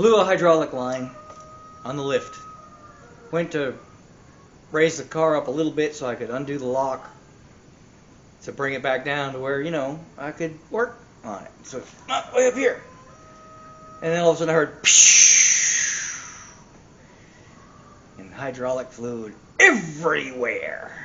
Blew a hydraulic line on the lift. Went to raise the car up a little bit so I could undo the lock to bring it back down to where, you know, I could work on it. So it's not way up here. And then all of a sudden I heard pshh, and hydraulic fluid everywhere.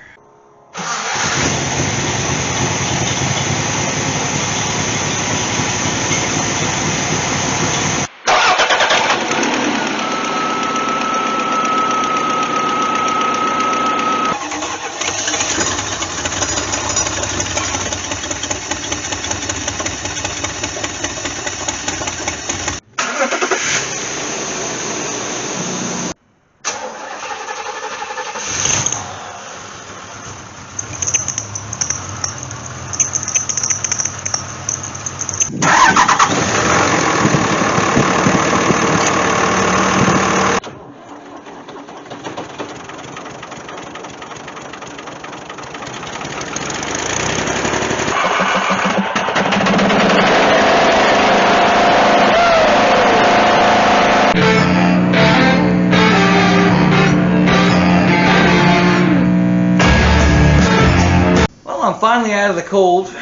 I'm finally out of the cold,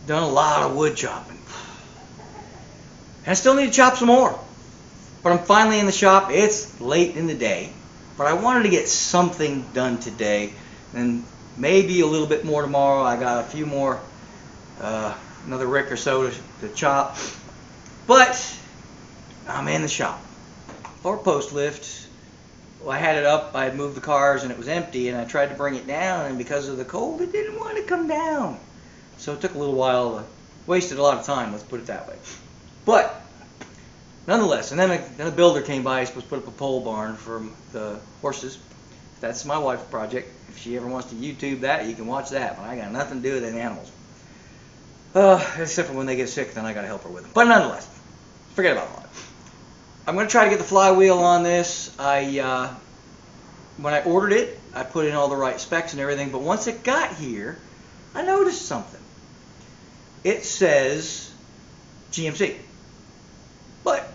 done a lot of wood chopping. And I still need to chop some more. But I'm finally in the shop. It's late in the day. But I wanted to get something done today. And maybe a little bit more tomorrow. I got a few more, another rick or so to chop. But I'm in the shop. For post lift. Well, I had it up, I had moved the cars and it was empty, and I tried to bring it down, and because of the cold it didn't want to come down. So it took a little while, wasted a lot of time, let's put it that way. But nonetheless, and then a builder came by, he's supposed to put up a pole barn for the horses. That's my wife's project. If she ever wants to YouTube that, you can watch that, but I got nothing to do with any animals. Except for when they get sick, then I got to help her with them. But nonetheless, forget about all that. I'm going to try to get the flywheel on this. When I ordered it, I put in all the right specs and everything, but once it got here, I noticed something. It says GMC. But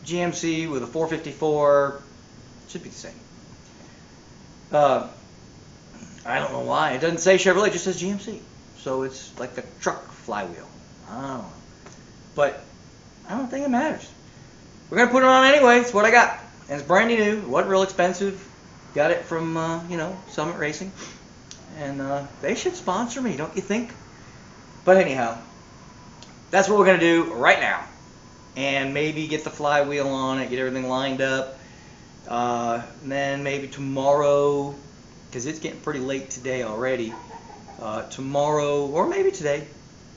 GMC with a 454 should be the same. I don't know why. It doesn't say Chevrolet, it just says GMC. So it's like a truck flywheel. I don't know. But I don't think it matters. We're going to put it on anyway. It's what I got. And it's brand new. It wasn't real expensive. Got it from, Summit Racing. And they should sponsor me, don't you think? But anyhow, that's what we're going to do right now. And maybe get the flywheel on it, get everything lined up. And then maybe tomorrow, because it's getting pretty late today already, tomorrow, or maybe today,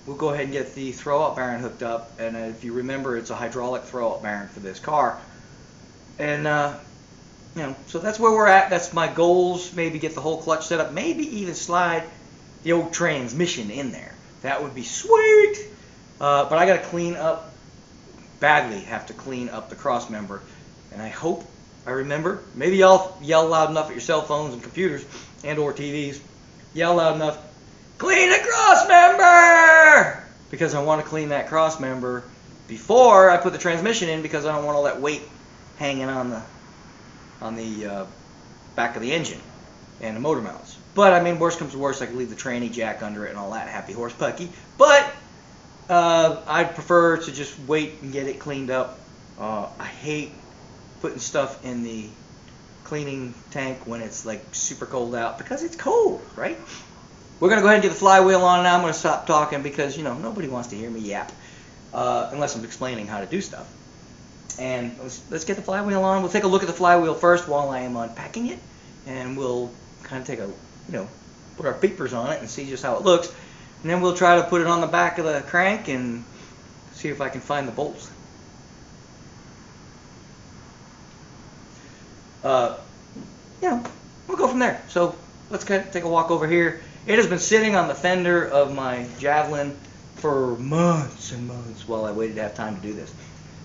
we'll go ahead and get the throwout bearing hooked up. And if you remember, it's a hydraulic throwout bearing for this car. And, so that's where we're at. That's my goals. Maybe get the whole clutch set up. Maybe even slide the old transmission in there. That would be sweet. But I got to clean up, badly have to clean up the cross member. And I hope I remember. Maybe y'all yell loud enough at your cell phones and computers and or TVs. Yell loud enough. Clean the cross member! Because I want to clean that cross member before I put the transmission in, because I don't want all that weight hanging on the back of the engine and the motor mounts. But I mean, worst comes to worst, I could leave the tranny jack under it and all that happy horse pucky. But I'd prefer to just wait and get it cleaned up. I hate putting stuff in the cleaning tank when it's like super cold out, because it's cold, right? We're going to go ahead and get the flywheel on now. I'm going to stop talking because, nobody wants to hear me yap unless I'm explaining how to do stuff. And let's get the flywheel on. We'll take a look at the flywheel first while I am unpacking it, and we'll kind of take a, put our peepers on it and see just how it looks. And then we'll try to put it on the back of the crank and see if I can find the bolts. We'll go from there. So let's take a walk over here. It has been sitting on the fender of my Javelin for months and months while I waited to have time to do this.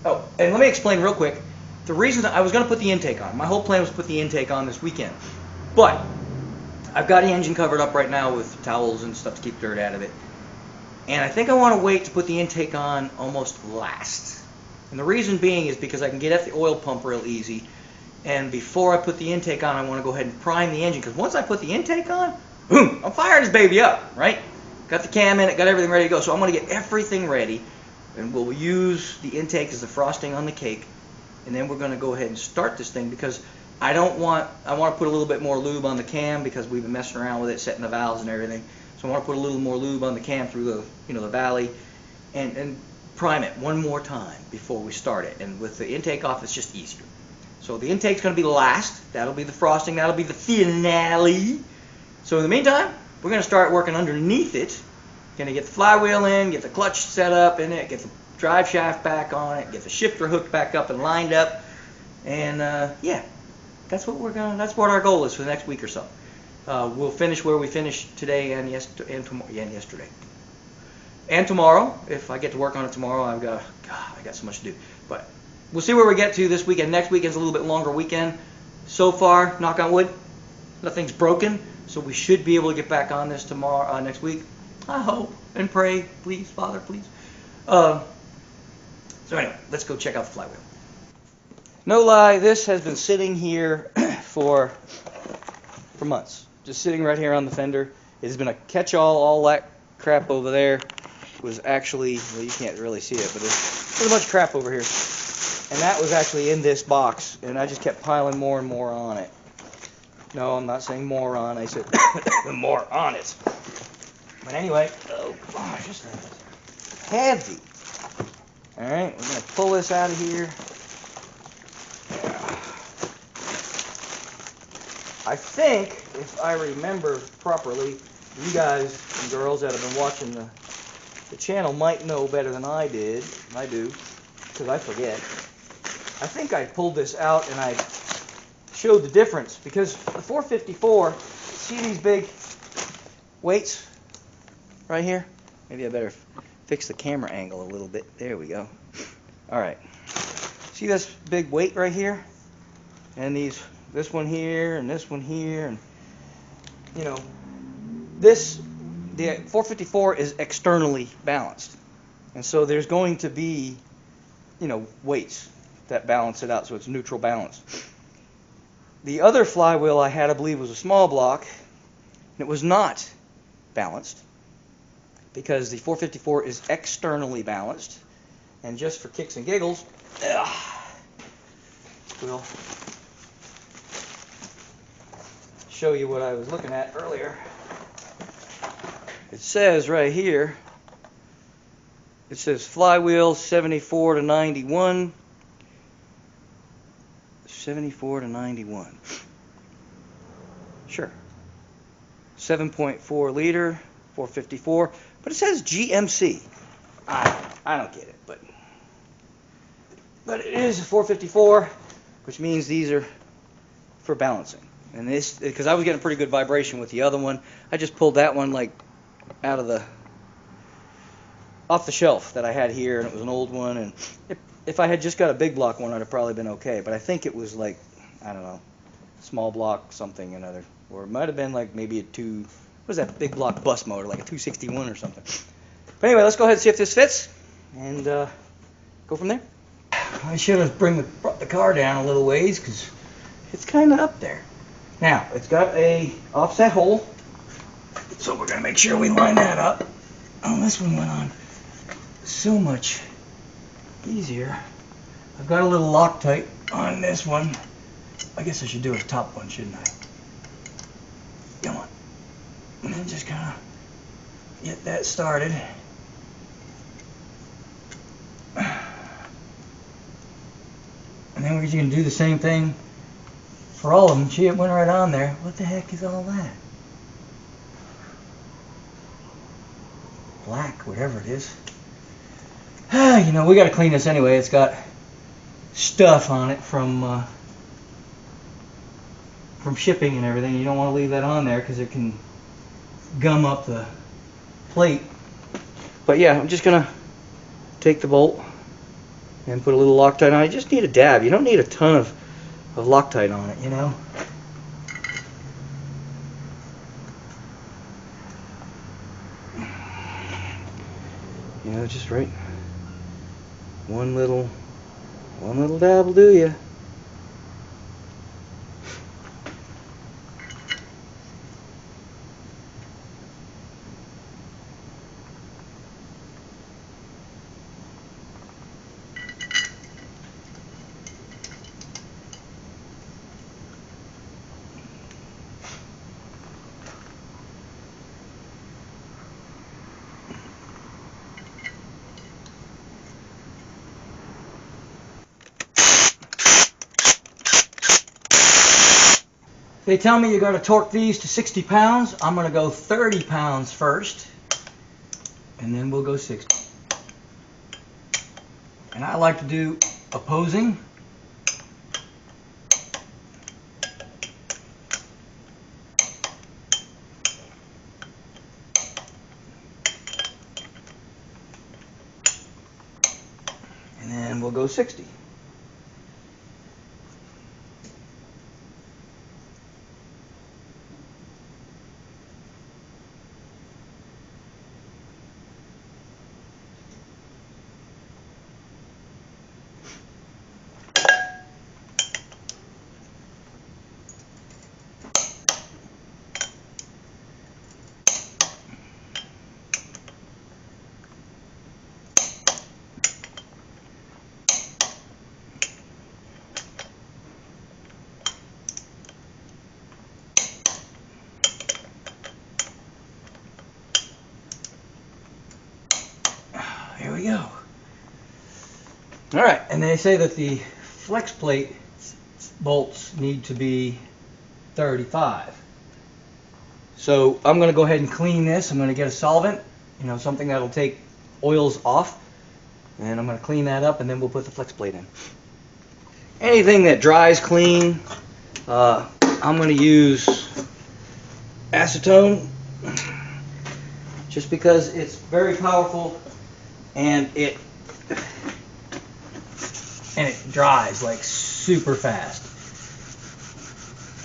Oh, and let me explain real quick. The reason I was going to put the intake on, my whole plan was to put the intake on this weekend. But I've got the engine covered up right now with towels and stuff to keep dirt out of it. And I think I want to wait to put the intake on almost last. And the reason being is because I can get at the oil pump real easy. And before I put the intake on, I want to go ahead and prime the engine, because once I put the intake on, boom, I'm firing this baby up, right? Got the cam in it, got everything ready to go. So I'm going to get everything ready, and we'll use the intake as the frosting on the cake. And then we're going to go ahead and start this thing, because I want to put a little bit more lube on the cam, because we've been messing around with it, setting the valves and everything. So I want to put a little more lube on the cam through the, the valley, and prime it one more time before we start it. And with the intake off, it's just easier. So the intake's going to be the last. That'll be the frosting. That'll be the finale. So in the meantime, we're going to start working underneath it. Going to get the flywheel in, get the clutch set up in it, get the drive shaft back on it, get the shifter hooked back up and lined up. And yeah, that's what our goal is for the next week or so. We'll finish where we finished today and yesterday. And tomorrow, if I get to work on it tomorrow, I got so much to do. But we'll see where we get to this weekend. Next weekend's a little bit longer weekend. So far, knock on wood, nothing's broken. So we should be able to get back on this tomorrow, next week. I hope and pray, please, Father, please. So anyway, let's go check out the flywheel. No lie, this has been sitting here for months. Just sitting right here on the fender. It has been a catch-all. All that crap over there was actually, well, you can't really see it, but there's a bunch of crap over here. And that was actually in this box, and I just kept piling more and more on it. No, I'm not saying moron. I said more on it. But anyway, oh gosh, this thing is heavy. All right, we're going to pull this out of here. I think, if I remember properly, you guys and girls that have been watching the channel might know better than I do, because I forget. I think I pulled this out and I showed the difference, because the 454, see these big weights right here? Maybe I better fix the camera angle a little bit. There we go. All right. See this big weight right here? And this one here and this one here, and the 454 is externally balanced, and so there's going to be weights that balance it out, so it's neutral balance. The other flywheel I had, I believe, was a small block, and it was not balanced, because the 454 is externally balanced. And just for kicks and giggles, we'll show you what I was looking at earlier. It says right here, it says flywheel 74 to 91. 74 to 91. Sure. 7.4 liter, 454. But it says GMC. I don't get it, but it is a 454, which means these are for balancing. And this, because I was getting pretty good vibration with the other one, I just pulled that one like out of off the shelf that I had here, and it was an old one. And if I had just got a big block one, I'd have probably been okay. But I think it was like, I don't know, small block something another, or it might have been like maybe what was that big block bus motor, like a 261 or something. But anyway, let's go ahead and see if this fits, and go from there. I should have brought the car down a little ways, because it's kind of up there. Now, it's got a offset hole, so we're going to make sure we line that up. Oh, this one went on so much easier. I've got a little Loctite on this one. I guess I should do a top one, shouldn't I? Come on. And then just kind of get that started. And then we're just going to do the same thing for all of them. Gee, it went right on there. What the heck is all that? Black, whatever it is. We got to clean this anyway. It's got stuff on it from shipping and everything. You don't want to leave that on there, because it can gum up the plate. But yeah, I'm just going to take the bolt and put a little Loctite on it. You just need a dab. You don't need a ton of Loctite on it, just right. One little One little dab will do ya. They tell me you got to torque these to 60 pounds. I'm going to go 30 pounds first, and then we'll go 60. And I like to do opposing. And then we'll go 60. Here we go. All right, and they say that the flex plate bolts need to be 35. So I'm going to go ahead and clean this. I'm going to get a solvent, something that'll take oils off, and I'm going to clean that up, and then we'll put the flex plate in. Anything that dries clean, I'm going to use acetone, just because it's very powerful. And it dries like super fast.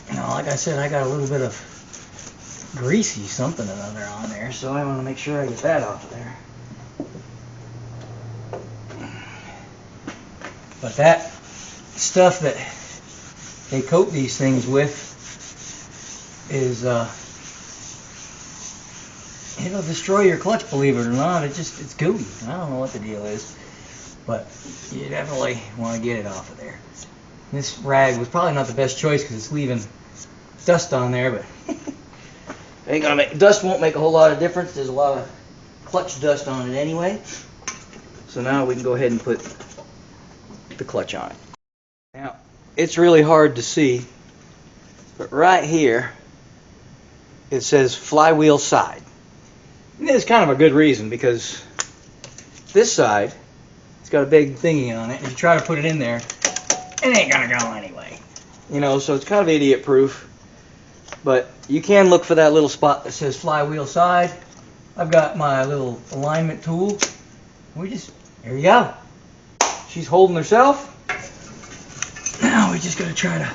Like I said, I got a little bit of greasy something or other on there, so I want to make sure I get that off of there. But that stuff that they coat these things with is it'll destroy your clutch, believe it or not. It's gooey. I don't know what the deal is, but you definitely want to get it off of there. This rag was probably not the best choice because it's leaving dust on there, but ain't gonna make dust won't make a whole lot of difference. There's a lot of clutch dust on it anyway. So now we can go ahead and put the clutch on it. Now it's really hard to see, but right here it says flywheel side. And there's kind of a good reason, because this side, it's got a big thingy on it. If you try to put it in there, it ain't gonna go anyway. So it's kind of idiot proof. But you can look for that little spot that says flywheel side. I've got my little alignment tool. Here you go. She's holding herself. Now we just gotta try to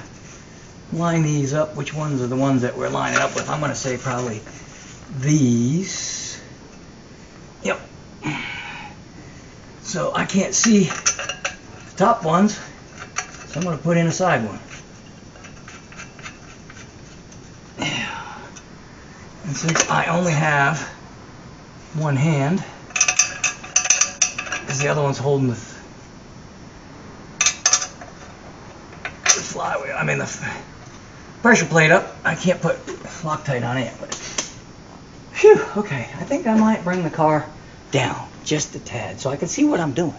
line these up. Which ones are the ones that we're lining up with? I'm gonna say probably these. Yep. So I can't see the top ones, so I'm going to put in a side one. And since I only have one hand, because the other one's holding the flywheel, the pressure plate up, I can't put Loctite on it. But phew, okay, I think I might bring the car down just a tad so I can see what I'm doing.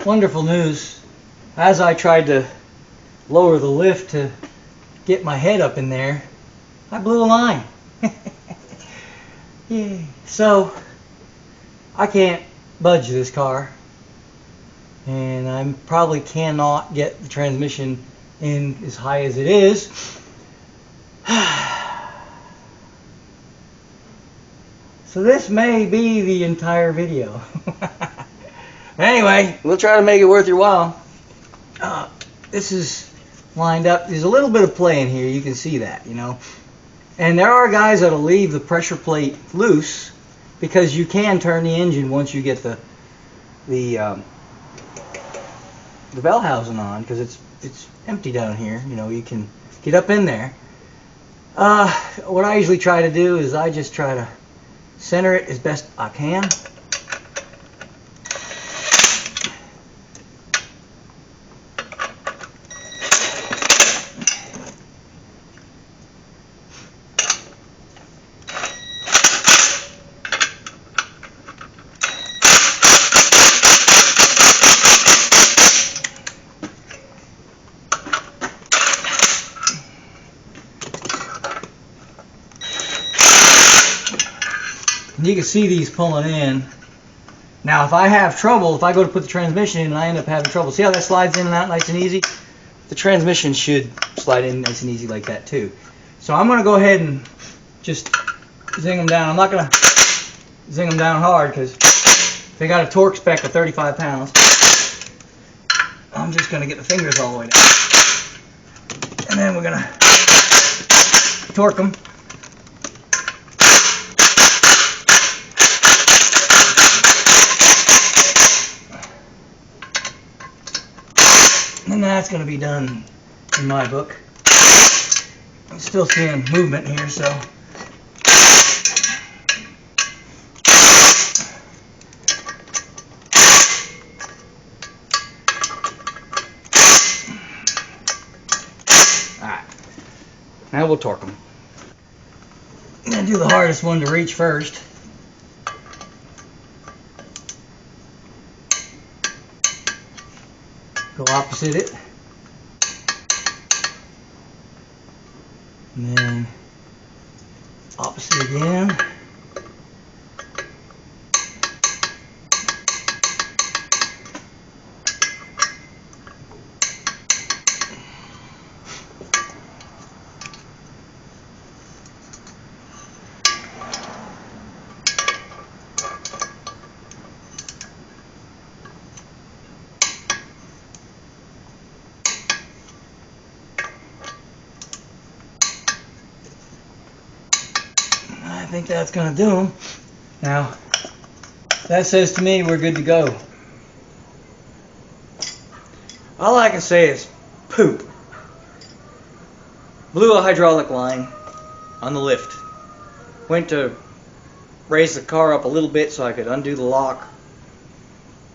Wonderful news. As I tried to lower the lift to get my head up in there, I blew a line. Yay. So I can't budge this car, and I probably cannot get the transmission in as high as it is. So this may be the entire video. Anyway, we'll try to make it worth your while. this is lined up. There's a little bit of play in here. You can see that, you know. And there are guys that'll leave the pressure plate loose because you can turn the engine once you get the bell housing on, because it's empty down here. You know, you can get up in there. What I usually try to do is I just try to center it as best I can. You can see these pulling in. Now if I have trouble, if I go to put the transmission in and I end up having trouble, see how that slides in and out nice and easy? The transmission should slide in nice and easy like that too. So I'm going to go ahead and just zing them down. I'm not going to zing them down hard because they got a torque spec of 35 pounds. I'm just going to get the fingers all the way down. And then we're going to torque them. And that's going to be done in my book. I'm still seeing movement here, so. Alright, now we'll torque them. I'm going to do the hardest one to reach first. Go opposite it, and then opposite again. I think that's going to do them. Now, that says to me we're good to go. All I can say is poop. Blew a hydraulic line on the lift. Went to raise the car up a little bit so I could undo the lock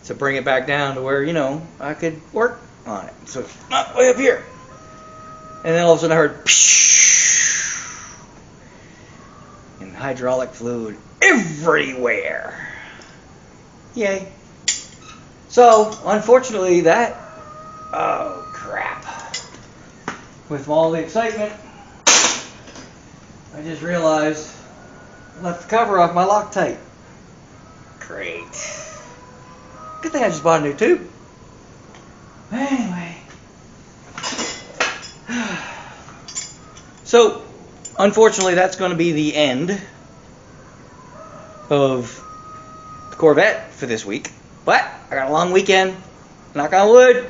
to bring it back down to where, you know, I could work on it. So it's not way up here. And then all of a sudden I heard psh, and hydraulic fluid everywhere. Yay. So, unfortunately, that, oh crap. With all the excitement, I just realized I left the cover off my Loctite. Great. Good thing I just bought a new tube. Anyway. So, unfortunately, that's going to be the end of the Corvette for this week. But I got a long weekend. Knock on wood.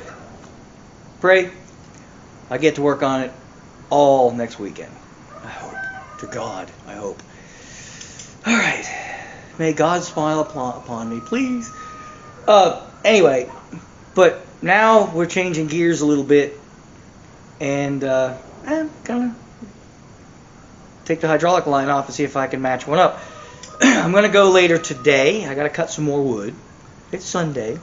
Pray I get to work on it all next weekend. I hope. To God, I hope. Alright. May God smile upon me, please. Anyway, but now we're changing gears a little bit. And I'm gonna take the hydraulic line off and see if I can match one up. I'm gonna go later today. I gotta cut some more wood. It's Sunday.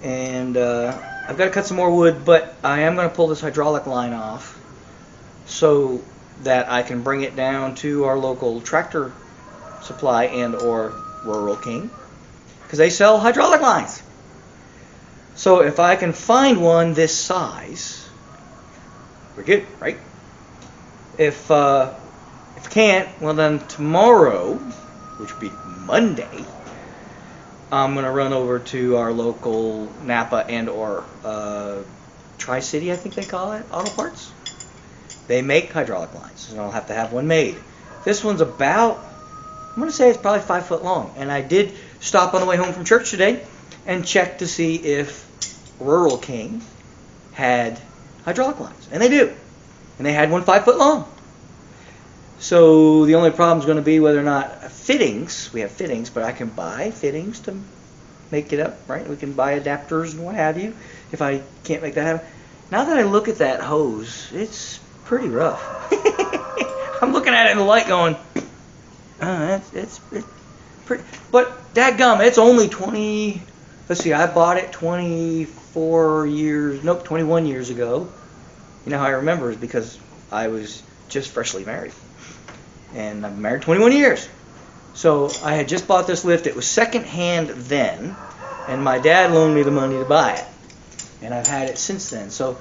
And I've got to cut some more wood, but I am going to pull this hydraulic line off so that I can bring it down to our local tractor supply and or Rural King, because they sell hydraulic lines. So if I can find one this size, we're good, right? If I can't, well then tomorrow, which would be Monday, I'm going to run over to our local Napa and or Tri-City, I think they call it, Auto Parts. They make hydraulic lines, so I'll have to have one made. This one's about, I'm going to say it's probably 5 foot long. And I did stop on the way home from church today and check to see if Rural King had hydraulic lines, and they do. And they had one 5 foot long. So the only problem is going to be whether or not fittings, we have fittings, but I can buy fittings to make it up, right? We can buy adapters and what have you if I can't make that happen. Now that I look at that hose, it's pretty rough. I'm looking at it in the light going, it's pretty, but dadgum, it's only 20, let's see, I bought it 21 years ago. You know how I remember is because I was just freshly married. And I've been married 21 years. So I had just bought this lift. It was second hand then, and my dad loaned me the money to buy it. And I've had it since then. So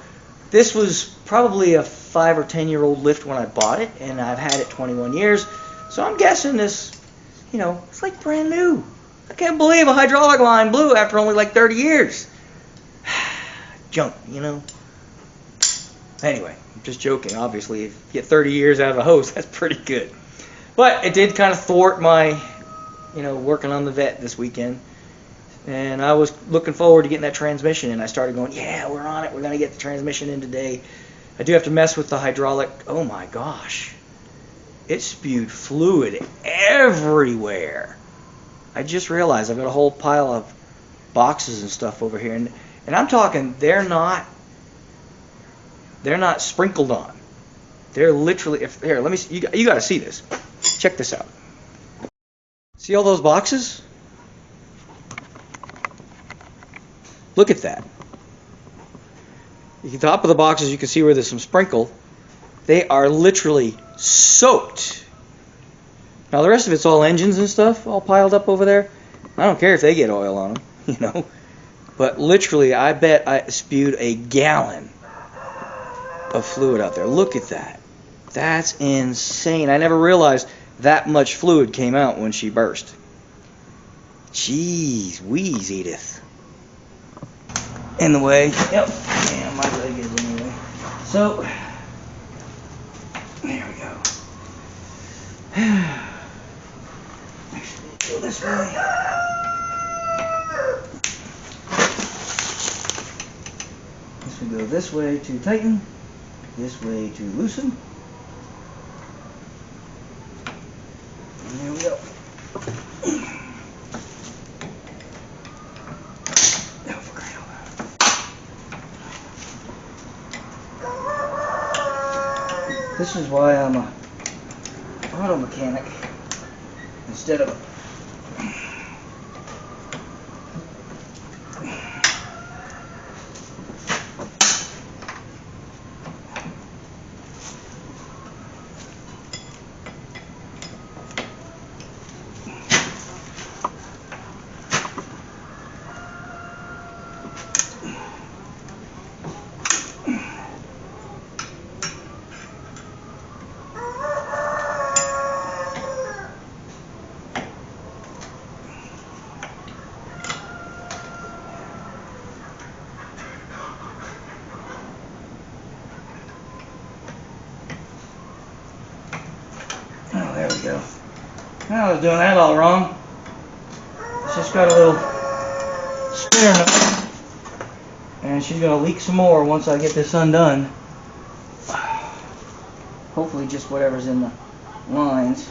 this was probably a 5 or 10 year old lift when I bought it, and I've had it 21 years. So I'm guessing this, you know, it's like brand new. I can't believe a hydraulic line blew after only like 30 years. Junk, you know. Anyway, I'm just joking. Obviously, if you get 30 years out of a hose, that's pretty good. But it did kind of thwart my, you know, working on the vet this weekend. And I was looking forward to getting that transmission, and I started going, yeah, we're on it. We're going to get the transmission in today. I do have to mess with the hydraulic. Oh, my gosh. It spewed fluid everywhere. I just realized I've got a whole pile of boxes and stuff over here. And I'm talking, they're not sprinkled on. They're literally, here, let me see, you got to see this. Check this out. See all those boxes? Look at that. At the top of the boxes, you can see where there's some sprinkle. They are literally soaked. Now the rest of it's all engines and stuff, all piled up over there. I don't care if they get oil on them, you know. But literally, I bet I spewed a gallon of fluid out there. Look at that. That's insane. I never realized that much fluid came out when she burst. Jeez wheeze, Edith. In the way. Yep. Yeah, my leg is in the way. So, there we go. Go this way. This will go this way to tighten. This way to loosen. And there we go. Oh, for crying out loud. This is why I'm a auto mechanic instead of there we go. Now I was doing that all wrong. It's just got a little spinner nut, and she's going to leak some more once I get this undone. Hopefully just whatever's in the lines.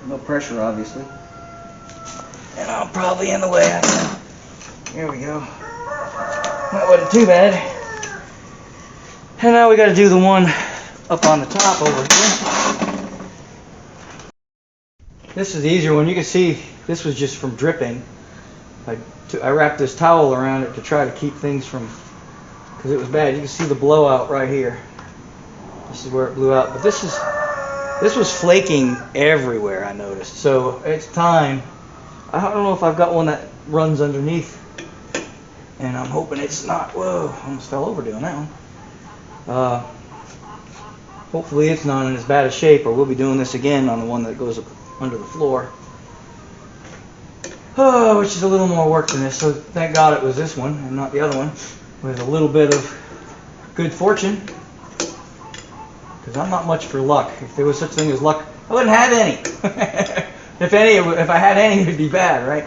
No pressure, obviously. And I'm probably in the way. Here we go. That wasn't too bad. And now we got to do the one up on the top over here. This is the easier one. You can see this was just from dripping. I wrapped this towel around it to try to keep things from, because it was bad. You can see the blowout right here. This is where it blew out. But this was flaking everywhere, I noticed. So it's time. I don't know if I've got one that runs underneath. And I'm hoping it's not. Whoa, almost fell over doing that one. Hopefully it's not in as bad a shape, or we'll be doing this again on the one that goes up under the floor. Oh, which is a little more work than this, so thank God it was this one and not the other one, with a little bit of good fortune, because I'm not much for luck. If there was such a thing as luck, I wouldn't have any. If I had any, it would be bad, right?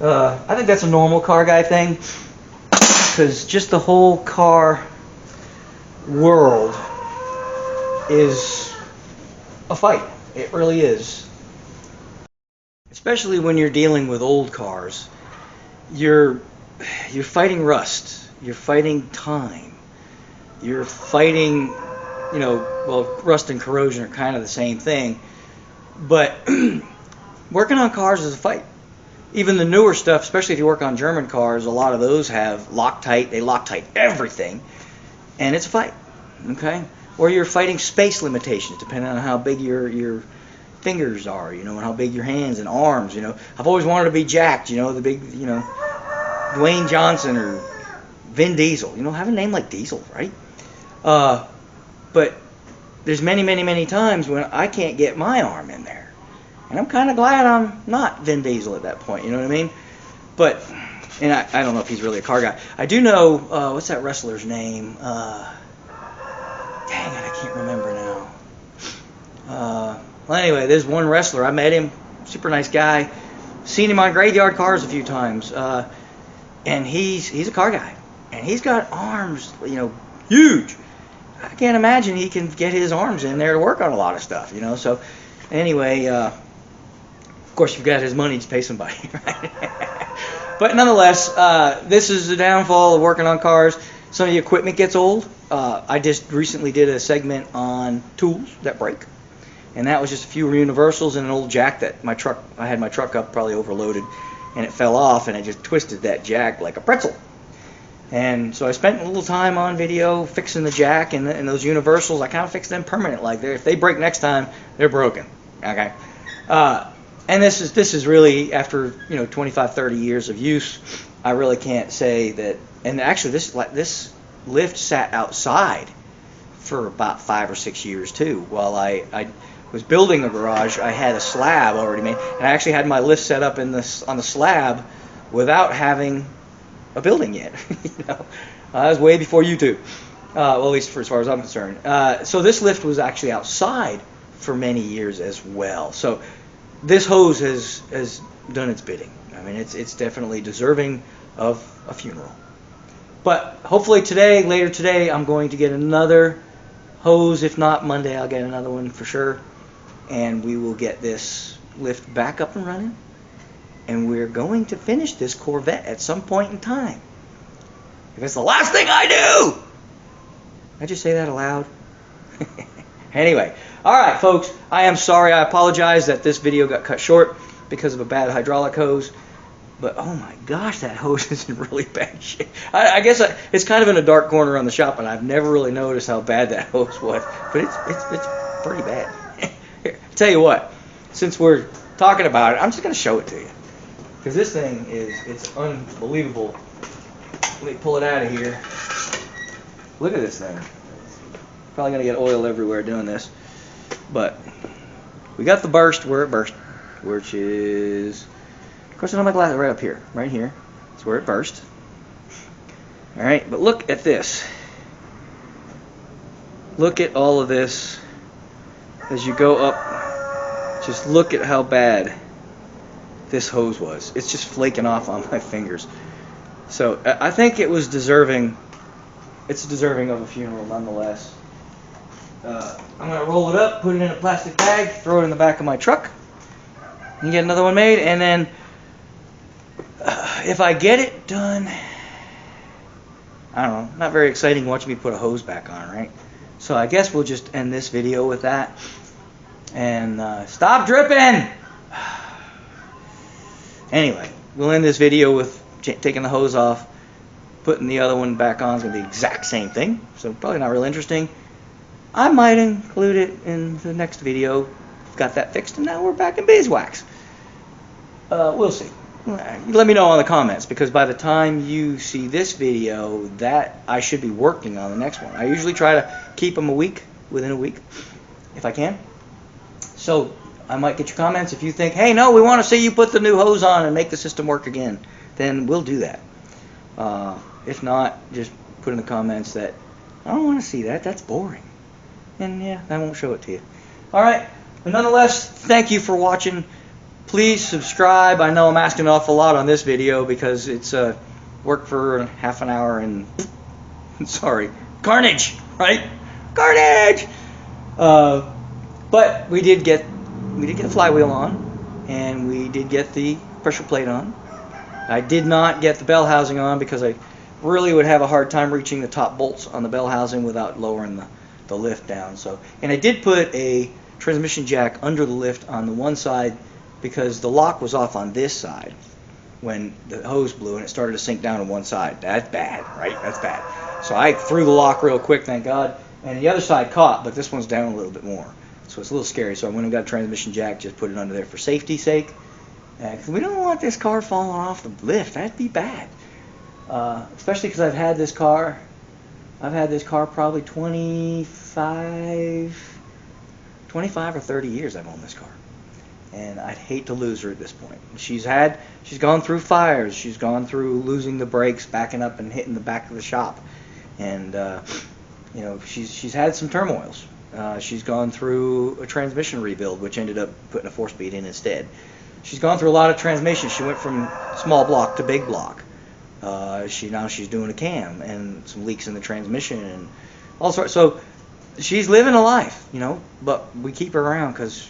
I think that's a normal car guy thing. because just the whole car world is a fight. It really is. Especially when you're dealing with old cars. You're fighting rust. You're fighting time. You're fighting, well, rust and corrosion are kind of the same thing. But working on cars is a fight. Even the newer stuff, especially if you work on German cars, a lot of those have Loctite. They Loctite everything. And it's a fight. Okay? Or you're fighting space limitations, depending on how big your fingers are, and how big your hands and arms, I've always wanted to be jacked, the big, Dwayne Johnson or Vin Diesel. Have a name like Diesel, right? But there's many times when I can't get my arm in there. And I'm kind of glad I'm not Vin Diesel at that point, you know what I mean? But, and I don't know if he's really a car guy. I do know, what's that wrestler's name? Dang it, I can't remember now. Well, anyway, there's one wrestler. I met him, super nice guy. Seen him on Graveyard Cars a few times. And he's a car guy. And he's got arms, huge. I can't imagine he can get his arms in there to work on a lot of stuff, So, anyway, of course, you've got his money to pay somebody, right? But nonetheless, this is the downfall of working on cars. Some of the equipment gets old. I just recently did a segment on tools that break. And that was just a few universals and an old jack that I had my truck up probably overloaded, and it fell off, and I just twisted that jack like a pretzel. And so I spent a little time on video fixing the jack and those universals. I kind of fixed them permanent, like if they break next time, they're broken. Okay. And this is really after 25, 30 years of use. I really can't say that. And actually, this lift sat outside for about 5 or 6 years too. While I was building the garage, I had a slab already made, and I actually had my lift set up on the slab without having a building yet. That was way before YouTube, well, at least as far as I'm concerned. So this lift was actually outside for many years as well. So this hose has done its bidding. I mean, it's definitely deserving of a funeral. But hopefully later today, I'm going to get another hose. If not Monday, I'll get another one for sure. And we will get this lift back up and running. And we're going to finish this Corvette at some point in time. If it's the last thing I do! Did I just say that aloud? Anyway, alright folks, I am sorry. I apologize that this video got cut short because of a bad hydraulic hose. But oh my gosh, that hose is in really bad shape. I guess it's kind of in a dark corner on the shop, and I've never really noticed how bad that hose was. But it's pretty bad. Here, I'll tell you what, since we're talking about it, I'm just going to show it to you. Because this thing it's unbelievable. Let me pull it out of here. Look at this thing. Probably going to get oil everywhere doing this. But we got the burst where it burst, which is, of course, I don't have my glass right up here. Right here. That's where it burst. Alright, but look at this. Look at all of this as you go up. Just look at how bad this hose was. It's just flaking off on my fingers. So I think it was deserving. It's deserving of a funeral nonetheless. I'm going to roll it up, put it in a plastic bag, throw it in the back of my truck, and get another one made. And then if I get it done, I don't know, not very exciting watching me put a hose back on, right? So I guess we'll just end this video with that. And stop dripping! Anyway, we'll end this video with taking the hose off, putting the other one back on. It's going to be the exact same thing, so probably not real interesting. I might include it in the next video. Got that fixed, and now we're back in beeswax. We'll see. Let me know in the comments, because by the time you see this video, that I should be working on the next one. I usually try to keep them within a week, if I can. So I might get your comments. If you think, hey, no, we want to see you put the new hose on and make the system work again, then we'll do that. If not, just put in the comments that I don't want to see that. That's boring. And yeah, I won't show it to you. Alright, but nonetheless, thank you for watching. Please subscribe. I know I'm asking an awful lot on this video because it's, worked for half an hour and sorry, carnage, right? Carnage. But we did get the flywheel on, and we did get the pressure plate on. I did not get the bell housing on because I really would have a hard time reaching the top bolts on the bell housing without lowering the lift down. So, and I did put a transmission jack under the lift on the one side because the lock was off on this side when the hose blew and it started to sink down to one side. That's bad, right? That's bad. So I threw the lock real quick, thank God, and the other side caught, but this one's down a little bit more. So it's a little scary. So I went and got a transmission jack, just put it under there for safety's sake. Because we don't want this car falling off the lift. That'd be bad. Especially because I've had this car probably 25 or 30 years I've owned this car. And I'd hate to lose her at this point. She's gone through fires. She's gone through losing the brakes, backing up and hitting the back of the shop. And, you know, she's had some turmoils. She's gone through a transmission rebuild, which ended up putting a 4-speed in instead. She's gone through a lot of transmissions. She went from small block to big block. Now she's doing a cam and some leaks in the transmission and all sorts. So she's living a life, you know. But we keep her around because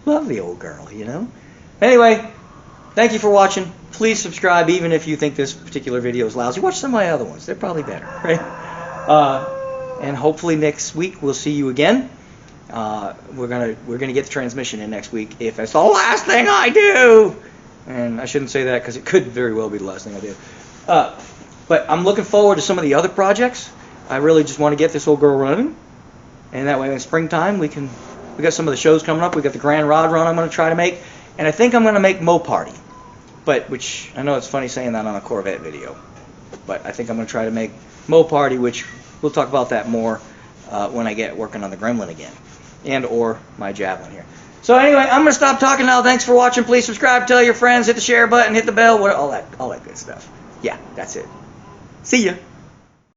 love the old girl, you know. Anyway, thank you for watching. Please subscribe, even if you think this particular video is lousy. Watch some of my other ones; they're probably better, right? And hopefully next week we'll see you again. We're gonna get the transmission in next week if it's the last thing I do. And I shouldn't say that because it could very well be the last thing I do. But I'm looking forward to some of the other projects. I really just want to get this old girl running, and that way in springtime we got some of the shows coming up. We got the Grand Rod Run I'm going to try to make, and I think I'm going to make Mo Party. Which I know it's funny saying that on a Corvette video, but I think I'm going to try to make Mo Party, which we'll talk about that more when I get working on the Gremlin again, and or my Javelin here. So anyway, I'm going to stop talking now. Thanks for watching. Please subscribe, tell your friends, hit the share button, hit the bell, all that good stuff. Yeah, that's it. See ya.